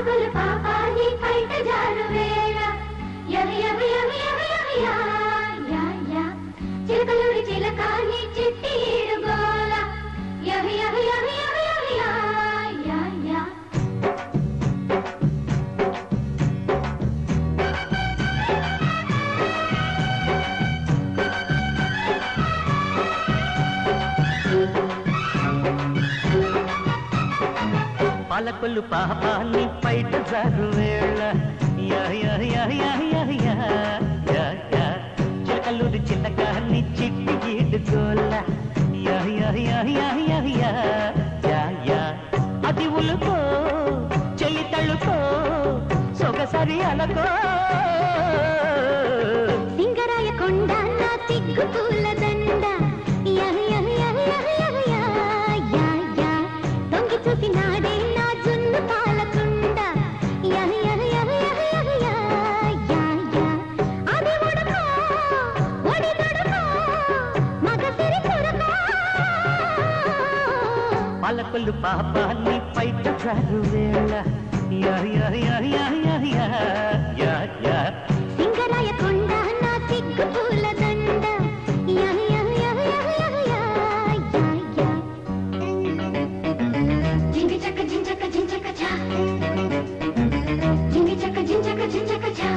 పాలకులు పాపాన్ని బయట జారు వేళ యవి యవి యవి యవి యవి యా యా యా చిలకలూరి చిలకాని చిట్టి ఈడుగోల యవి యవి యవి యవి యవి యా యా యా పాలకొల్లు పాపాన్ని బయట జారు వేళ యా యా యా యా యా యా యా యా చిలకలూరి చిన్నకాన్ని చిట్టి ఈడుగోల యా యా యా యా యా యా యా యా అది ఉలుకో చెల్లి తళ్ళుకో సొగసరి అలకో సింగరాయ కొండ నా తిగ్గు పూల దండ యా యా యా యా యా యా యా యా దొంగి చూసి నాడే నా జున్ను పాలకుండ యా యా యా యా యా యా యా యా అది ఉడుకో ఒడి దొడుకో మగసిరి కొరకో పాలకొల్లు పాపాన్ని బయట జారు వేళ యా యా యా యా యా యా యా యా సింగరాయ కొండ నా తిగ్గు పూల దండ యా యా యా యా యా యా యా యా జింగి చక్క జించక జించక చా జింగి చక్క జించక జించక చా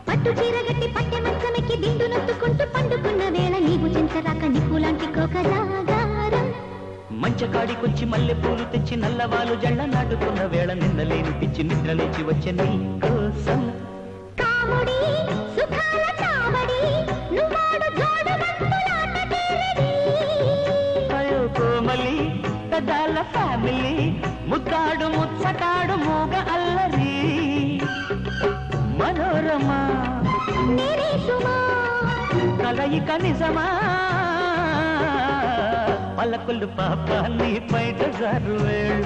పట్టు చీరగట్టి పట్టె మంచమెక్కి దిండు నొత్తుకుంటూ పండుకున్న వేళ నీవు చింతరాక నిప్పులాంటి కోకజాగారం మంచకాడికొచ్చి మల్లె పూలు తెచ్చి నల్లవాలు జళ్ళ నాటుకున్న వేళ నిన్నలేని పిచ్చి నిద్రలేచి వచ్చే నీ కోసం కాముడి సుఖాల చావడి నువ్వాడు జోడు బంతులాట తీరడి అయో కోమలి పెద్దాల ఫ్యామిలీ ముద్దాడు ముచ్చటాడు మూగ అల్లరి మనోరమా నిరీషుమా కలయిక నిజమా పలకొల్లు పాపాన్ని బయట జారు వేళ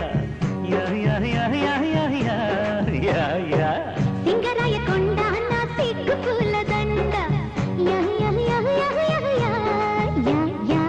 యా యా యా యా యా యా యా యా సింగరాయ కొండ నా సిగ్గు పూల దండ యా యా యా యా యా యా యా యా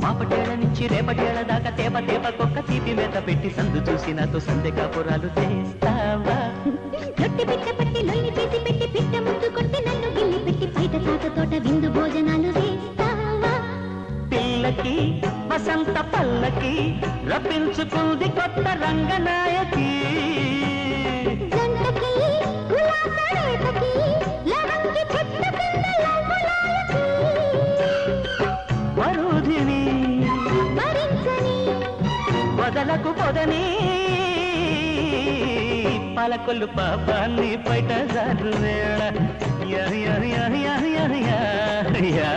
మాపటేళ్ల నుంచి రేపటేళ్ల దాకా తేప తేప కొక్క తీపి మేత పెట్టి సందు చూసి నాతో సందె కాపురాలు చేస్తావా గట్టి పిట్ట పట్టి లొల్లి చేసి పెట్టి పిట్ట ముద్దు కొట్టి నన్ను గిల్లి పెట్టి బయట తాత తోట విందు భోజనాలు వేస్తావా పిల్లకి వసంత పల్లకి రప్పించుకుంది కొత్త రంగనాయకి జంటకి గులాబ రేఖకి లవంగి చెట్టు కింద లవ్వులాయకి వరుధిని భరించని వదలకు పొదని పాలకొల్లు పాపాన్ని బయట జారు వేళ యా యా యా యా యా యా